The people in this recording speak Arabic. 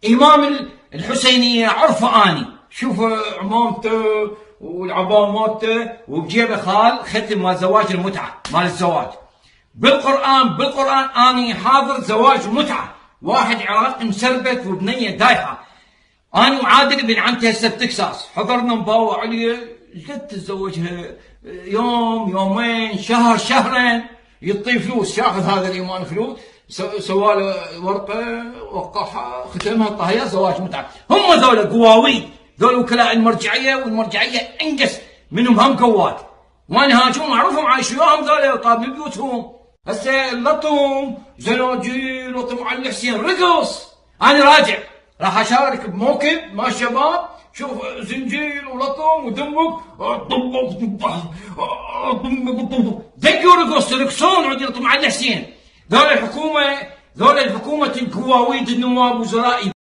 إمام الحسينية عرفه أني، شوف عمامته والعباءة مالته وبجيبه خال ختم مال زواج المتعة مال الزواج. بالقرآن أني حاضر زواج متعة، واحد عراقي مسربت وبنية دايحة. أنا وعادل بن عمتي هسه بتكساس حضرنا مباوع عليه، قد تتزوجها يوم يومين شهر شهرين يعطيه فلوس، ياخذ هذا الإيمان فلوس، سواله ورقة وقعها ختمها طهية زواج متعة. هم ذولا قواوي، ذولا وكلاء المرجعية، والمرجعية انقص منهم هم قوات، وانا هاجوم اعرفهم عايش وياهم ذولا طابين بيوتهم. هسه اللطم زناجيل وطم علي الحسين رقص. انا راجع راح اشارك بموكب مع الشباب، شوف زنجيل ولطم ودمك دقوا رقص يرقصون عود يطم علي الحسين. ذولا الحكومة القواويد النواب وزرائي